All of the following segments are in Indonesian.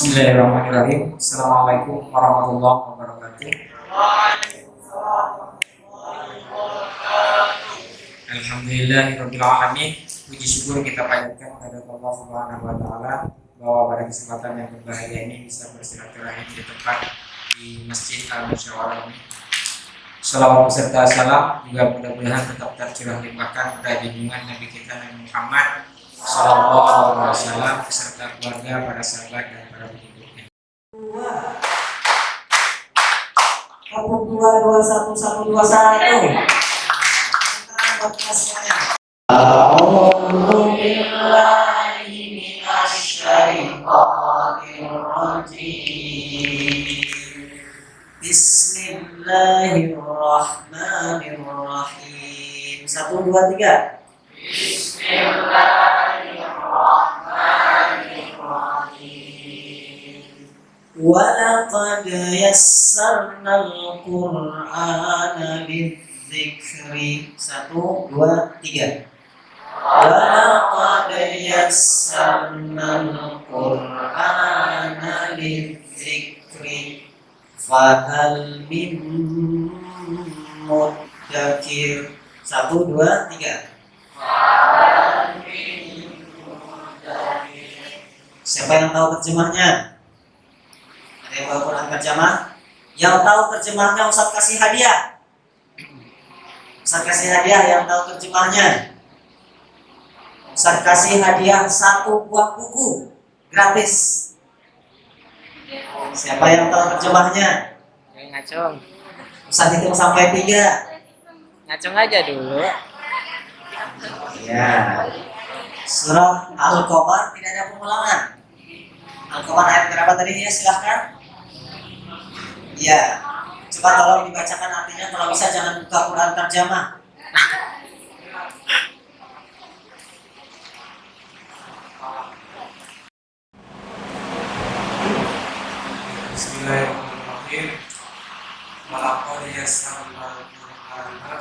Bismillahirrahmanirrahim. Assalamualaikum warahmatullahi wabarakatuh. Alhamdulillahirabbil alamin. Puji syukur kita panjatkan kepada Allah Subhanahu wa taala bahwa pada kesempatan yang berbahagia ini bisa bersilaturahim di tempat di Masjid Al-Musyawarah ini. Salawat beserta salam juga mudah-mudahan tetap tercurah limpahkan pada junjungan Nabi kita Nabi Muhammad Sallallahu Alaihi Wasallam beserta keluarga, para sahabat dan para pengikutnya. 2, 1, 1, 2, 1. A'udzu billahi minasyaitonir rajim. Bismillahirrahmanirrahim. 1, 2, 3. Bismillahirrahmanirrahim. Walaqad yassarnal Qur'ana lidzikri. 1, 2, 3. Walaqad yassarnal Qur'ana lidzikri fahal min muddakir. 1, 2, 3. Siapa yang tahu terjemahnya? Ada yang tahu Quran terjemah? Yang tahu terjemahnya Ustaz kasih hadiah. Ustaz kasih hadiah yang tahu terjemahnya. Ustaz kasih hadiah 1 buah buku gratis. Siapa yang tahu terjemahnya? Yang ngacung. Ustaz hitung sampai 3. Ngacung aja dulu. Ya. Surah Al-Qamar tidak ada pengulangan. Al-Qamar ayat berapa tadi ya? Silahkan. Ya. Coba tolong dibacakan artinya, kalau bisa jangan buka Quran terjemah. Bismillahirrahmanirrahim. Walaqad yassarnal Qur'ana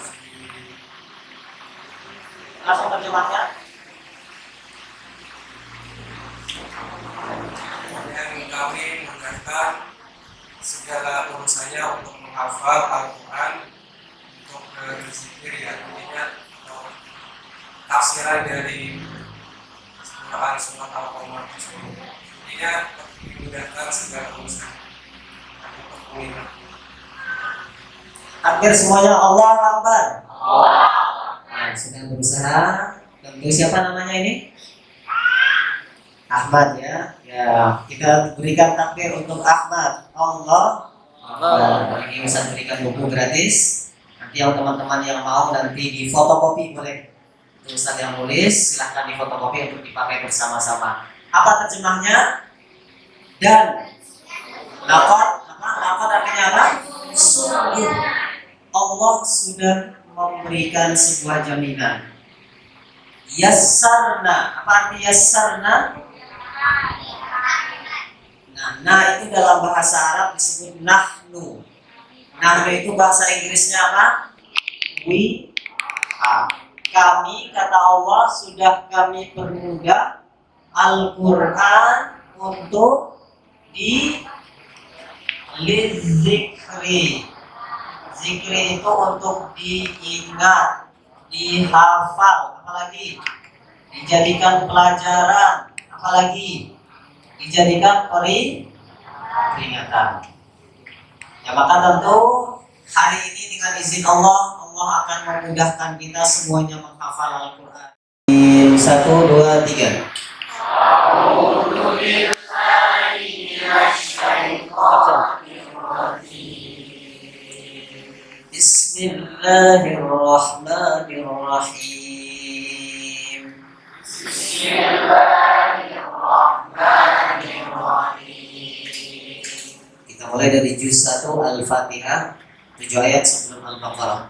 Langsung terjemahkan. yang kami mudahkan segala urusannya untuk menghafal Al-Quran, untuk berzikir, ya intinya tafsiran dari surat Al-Qamar tersebut. Intinya dimudahkan segala urusan untuk mengingat. Hampir semuanya Allah Akbar. Nah, sedang berusaha. Tentu siapa namanya ini? Ahmad ya. Ya, kita berikan takbir untuk Ahmad. Allah. Ini Ustaz berikan buku gratis. Nanti yang teman-teman yang mau nanti di fotokopi boleh. Itu Ustaz yang nulis, silahkan di fotokopi untuk dipakai bersama-sama. Apa terjemahnya? Dan lapor artinya apa? Sungguh Allah sudah memberikan sebuah jaminan. Yassarna, apa arti yassarna? Nah itu dalam bahasa Arab disebut nahnu. Nahnu itu bahasa Inggrisnya apa? We are. Kami, kata Allah, sudah kami permudah Al-Quran untuk lizikri. Zikri itu untuk diingat, dihafal, apalagi dijadikan pelajaran, apalagi dijadikan peringatan. Ya maka tentu hari ini dengan izin Allah akan memudahkan kita semuanya menghafal Al-Quran. 1, 2, 3. Bismillahirrahmanirrahim. Kita mulai dari juz 1 Al-Fatihah, 7 ayat sebelum Al-Baqarah.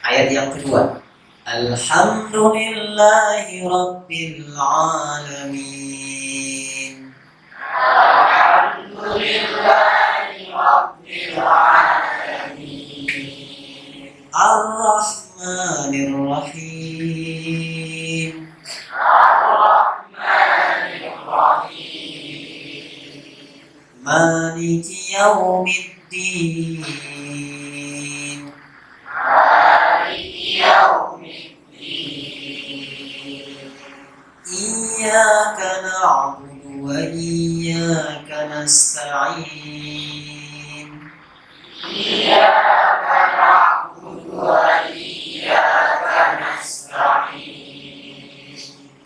Ayat yang kedua. Alhamdulillahi Rabbil Alamin. Alhamdulillahi Rabbil Alamin. Ar-Rahmanir Rahim. Ar-Rahmanir Rahim. يوم الدين إياك نعبد وإياك نستعين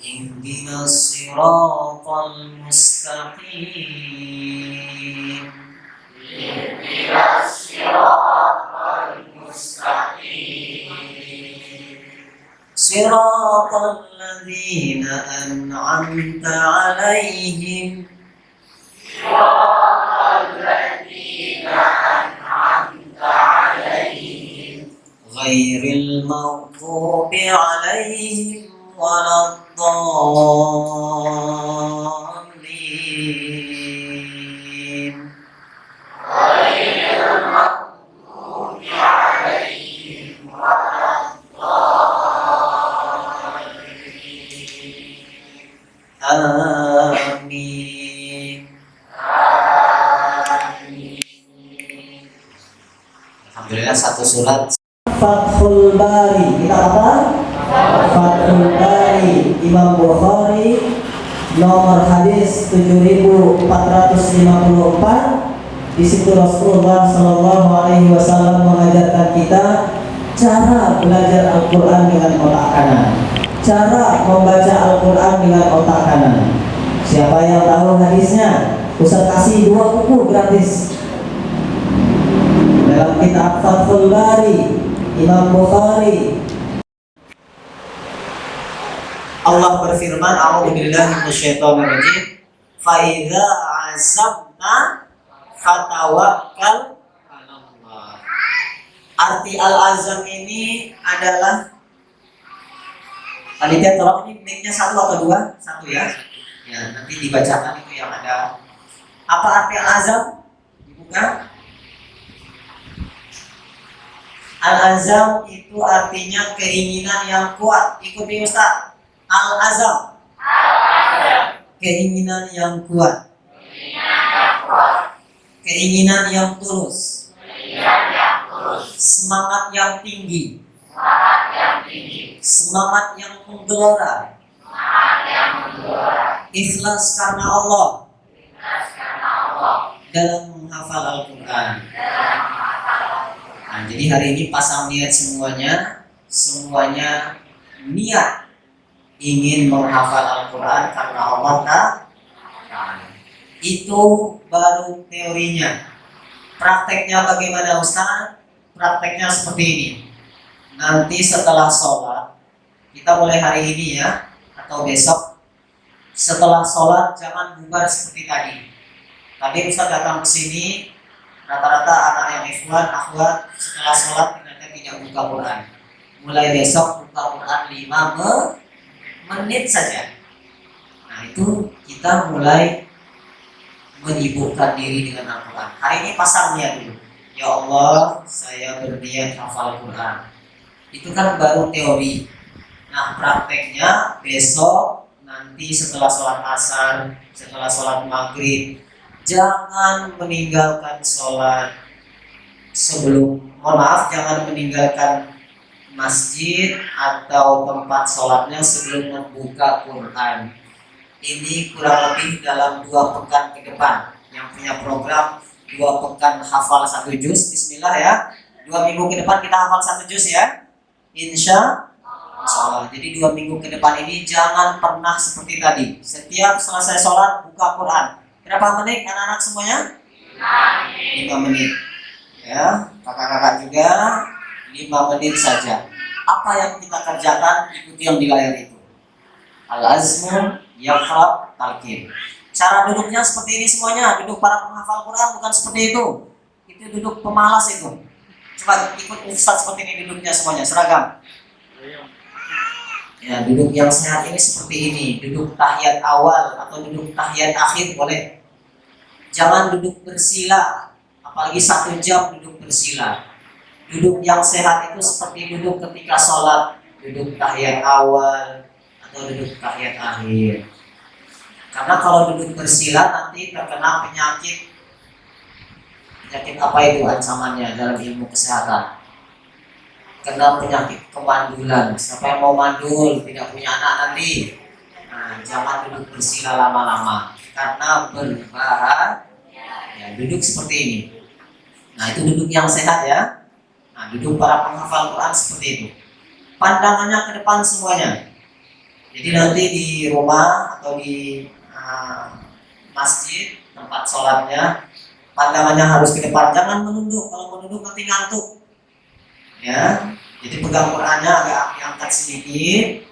اهدنا الصراط المستقيم صراط الذين أنعمت عليهم غير المغضوب عليهم ولا الضالين آمين. Alhamdulillah satu surat Fathul Bari. Kita apa? Fathul Bari Imam Bukhari, nomor hadis 7454. Di situ Rasulullah Shallallahu Alaihi Wasallam mengajarkan kita cara belajar Al-Quran dengan otak kanan, cara membaca Al-Quran dengan otak kanan. Siapa yang tahu hadisnya? Ustaz kasih 2 buku gratis dalam kitab Fathul Bari Imam Bukhari. Allah berfirman, a'udzubillahi minasyaitonirrajim, fa idza azamna fatawakkal 'alallah. Arti al-azam ini adalah, panitia tolong ini mic-nya 1 atau 2? 1 ya. Ya, nanti dibacakan itu yang ada. Apa arti al-azam? Dibuka. Al-azam itu artinya keinginan yang kuat. Ikuti Ustaz. Al-azam. Keinginan yang kuat. Keinginan yang tulus. Semangat yang tinggi. Semangat yang menggelora. Ikhlas karena Allah dalam menghafal Al-Quran. Nah, jadi hari ini pasang niat semuanya niat ingin menghafal Al-Quran karena Allah Ta'ala. Itu baru teorinya. Prakteknya bagaimana Ustaz? Prakteknya seperti ini. Nanti setelah sholat, kita mulai hari ini ya, atau besok. Setelah sholat jangan bubar seperti tadi. Tadi Ustaz datang ke sini, rata-rata anak yang ikhwan, akhwat setelah sholat mereka tidak buka Quran. Mulai besok buka Quran 5 menit saja. Nah itu kita mulai menyibukkan diri dengan Al-Quran. Hari ini pasang niat dulu. Ya Allah, saya berniat hafal Quran. Itu kan baru teori. Nah prakteknya besok, nanti setelah sholat asar, setelah sholat maghrib, jangan meninggalkan sholat jangan meninggalkan masjid atau tempat sholatnya sebelum membuka Quran. Ini kurang lebih dalam 2 pekan ke depan. Yang punya program 2 pekan hafal 1 juz, bismillah ya. 2 minggu ke depan kita hafal 1 juz ya, insya Allah. Jadi 2 minggu ke depan ini jangan pernah seperti tadi. Setiap selesai sholat buka Quran. Berapa menit anak-anak semuanya? 5 menit. Ya, kakak-kakak juga 5 menit saja. Apa yang kita kerjakan ikuti yang di layar itu. Al-azmu yaqra talqin. Cara duduknya seperti ini semuanya. Duduk para penghafal Quran bukan seperti itu. Itu duduk pemalas itu. Coba ikut Ustaz seperti ini duduknya semuanya seragam. Ya, duduk yang sehat ini seperti ini. Duduk tahiyat awal atau duduk tahiyat akhir boleh. Jangan duduk bersila, apalagi 1 jam duduk bersila. Duduk yang sehat itu seperti duduk ketika sholat, duduk tahiyat awal atau duduk tahiyat akhir. Karena kalau duduk bersila nanti terkena penyakit Penyakit apa itu ancamannya dalam ilmu kesehatan? Kena penyakit kemandulan. Siapa yang mau mandul, tidak punya anak nanti, nah, jangan duduk bersila lama-lama karena berbahaya. Ya, duduk seperti ini. Nah, itu duduk yang sehat ya. Nah, duduk para penghafal Quran seperti itu. Pandangannya ke depan semuanya. Jadi nanti di rumah atau di masjid tempat sholatnya, pandangannya harus ke depan, jangan menunduk. Kalau menunduk nanti ngantuk. Ya, jadi pegang Qurannya agak diangkat sedikit.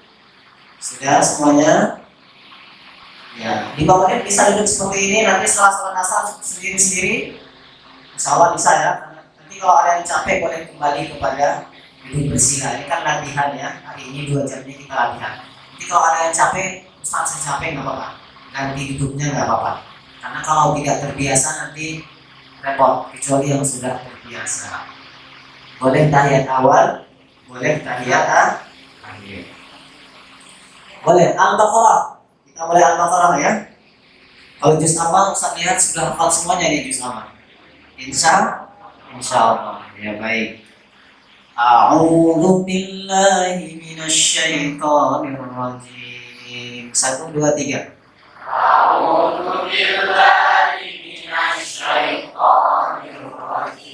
Sudah semuanya. Ya, 5 menit bisa duduk seperti ini. Nanti setelah sholat asar sendiri-sendiri, insya Allah bisa ya. Nanti kalau ada yang capek boleh kembali kepada duduk bersila. Ini kan latihan ya. Hari ini 2 jam ini kita latihan. Nanti kalau ada yang capek, Ustaz saya capek nggak apa-apa. Ganti duduknya nggak apa-apa. Karena kalau tidak terbiasa nanti repot. Kecuali yang sudah terbiasa. Boleh tahiyat awal, boleh tahiyat akhir. Boleh Al-Baqarah. Kita mulai Al-Baqarah ya. Kalau juz amma Ustaz lihat sudah hafal semuanya di juz amma. Insya Allah. Ya baik. A'udzu billahi minasy syaithanir rajim. 1 2 3. A'udzu billahi minasy syaithanir rajim.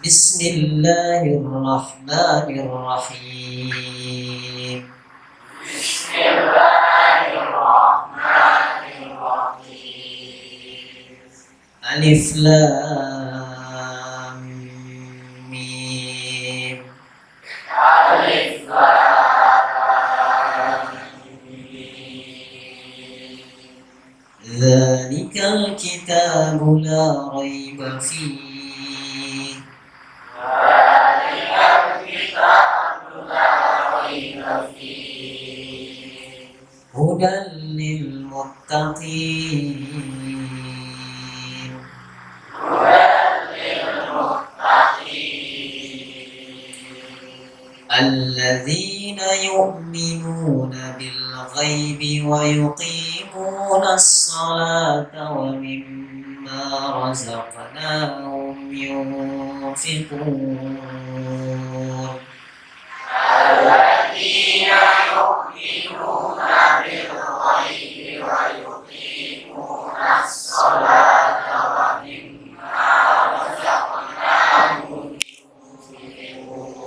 Bismillahirrahmanirrahim. Bismillahirrahmanirrahim. Alif Lam Mim. Alif Lam Mim. Dzalikal kitabu la raiba fihi. Hudan lil muttaqin. Alladzina yu'minuna bil ghaibi wa yuqimuna as-salata wa mimma razaqnahum yunfiqun. Alladzina yu'minuna bil ghaibi wa yuqimuna as-salata wa mimma razaqnahum yunfiqun.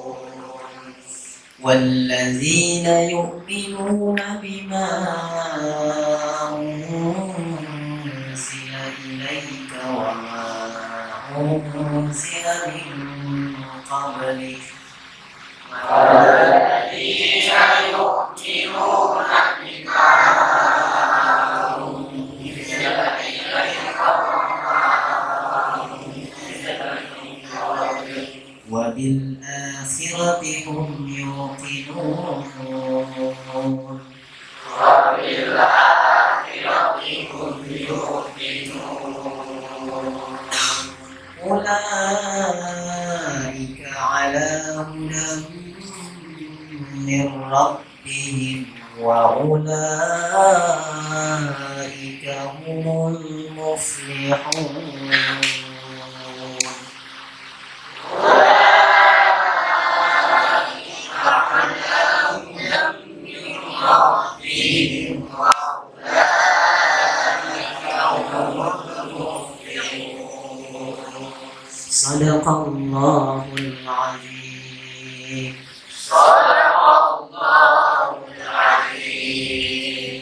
والذين يؤمنون بما أنزل إليك وما أنزل من قبلك والذين يؤمنون بما أنزل إليك وبالآخرة هم يوقنون. أولئك على هدى من ربهم وأولئك هم المفلحون. Sadaqallahul azim. Sadaqallahul azim.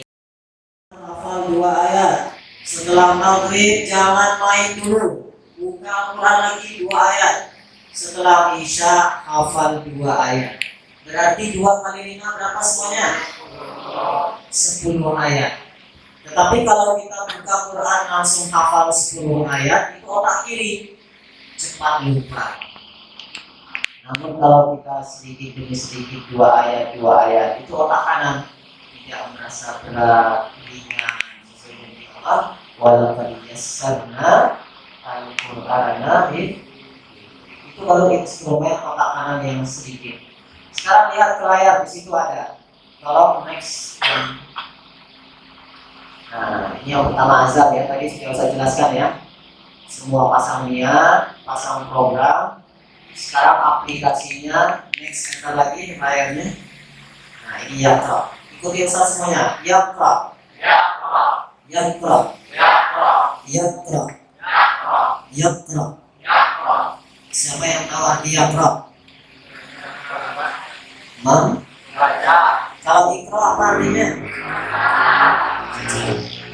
Hafal 2 ayat. Setelah maghrib jangan main dulu. Buka Quran lagi 2 ayat. Setelah isya hafal 2 ayat. Berarti 2 kali 5 berapa semuanya? 10 ayat. Tetapi kalau kita buka Quran langsung hafal 10 ayat, itu otak kiri cepat lupa. Namun kalau kita sedikit demi sedikit 2 ayat itu otak kanan tidak merasa berat, ringan sesuai dengan Allah. Walaqad yassarna al-Qur'ana itu kalau instrumen otak kanan yang sedikit. Sekarang lihat ke layar, di situ ada. Kalau next, nah ini yang pertama azab ya, tadi sudah saya jelaskan ya. Semua pasang niat, pasang program. Sekarang aplikasinya, next enter lagi layarnya. Nah ini Yaqra. Ikuti Ustaz semuanya. Yaqra. Yaqra. Yaqra. Yaqra. Siapa yang tahu arti Yaqra? Kalau Iqra apa artinya?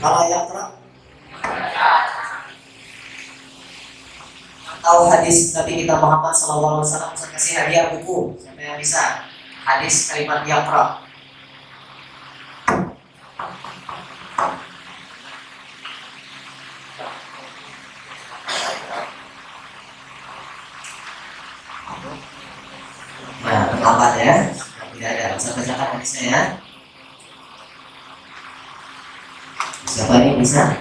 Kalau Yaqra? Tahu hadis Nabi kita Muhammad SAW kasih hadiah buku. Siapa yang bisa? Hadis kalimat Yaqra. Nah, terlambat ya. Tidak ada. Bisa bacakan hadisnya ya. Siapa ini bisa?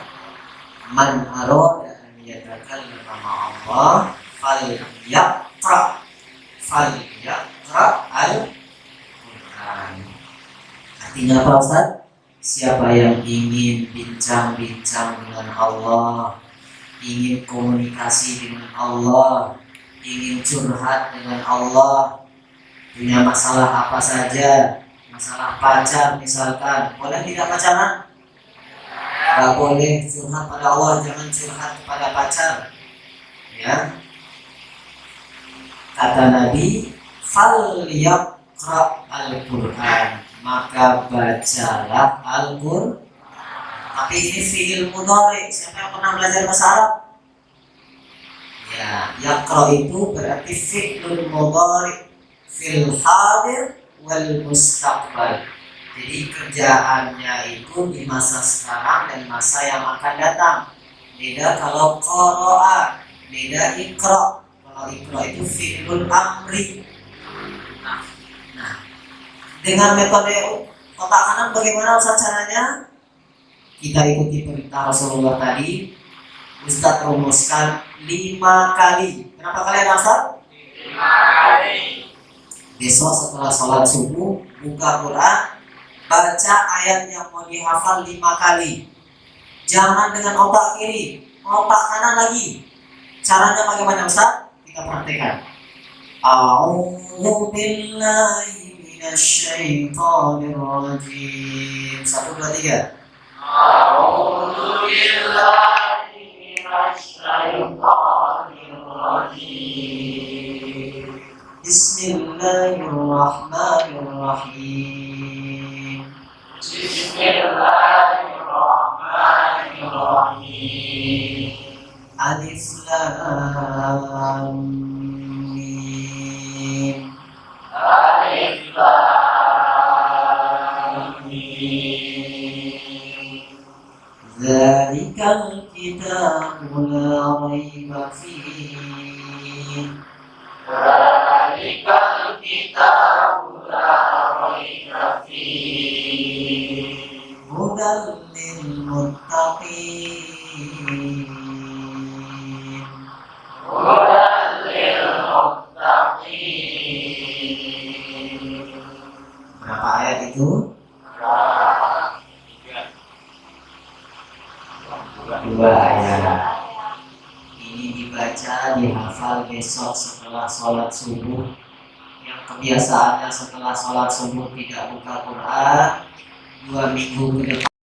Man arada an yatakallama ma'allah falyaqra al-Qur'an. Artinya apa Ustaz? Siapa yang ingin bincang-bincang dengan Allah, ingin komunikasi dengan Allah, ingin curhat dengan Allah, punya masalah apa saja, masalah pacar misalkan, boleh tidak pacaran? Gak boleh curhat pada Allah, jangan curhat kepada pacar. Ya, kata Nabi, fal yaqra al-Qur'an, maka bacalah Al-Qur'an. Tapi ini fi'il mudhari. Siapa yang pernah belajar bahasa Arab? Ya, yaqra itu berarti fi'lul mudhari fil hadir wal mustaqbal. Jadi kerjaannya itu di masa sekarang dan masa yang akan datang. Beda kalau qara'a, beda iqra. Kalau iqra itu fi'lul amri. Nah, dengan metode kotak kanan bagaimana Ustaz caranya? Kita ikuti perintah Rasulullah tadi. Ustaz rumuskan 5 kali. Kenapa kalian Ustaz? 5 kali. Besok setelah sholat subuh buka Quran, baca ayat yang mau dihafal 5 kali. Jangan dengan otak kiri, otak kanan lagi. Caranya bagaimana Ustaz? Kita praktekkan. A'udzu billahi minasyaitonir rajim. 1 2 3. A'udzu billahi minasyaitonir rajim. Bismillahirrahmanirrahim. Bismillahirrahmanirrahim. Alif lam mim. Alif lam mim. Dzalikal kitabu la raiba fihi. Dzalikal kitabu la raiba fihi. Hudal lil muttaqin. Hudal lil muttaqin. Berapa ayat itu? 2 ayat. Ini dibaca, dihafal besok setelah sholat subuh. Yang kebiasaannya setelah sholat subuh tidak buka Quran, 2 minggu ke depan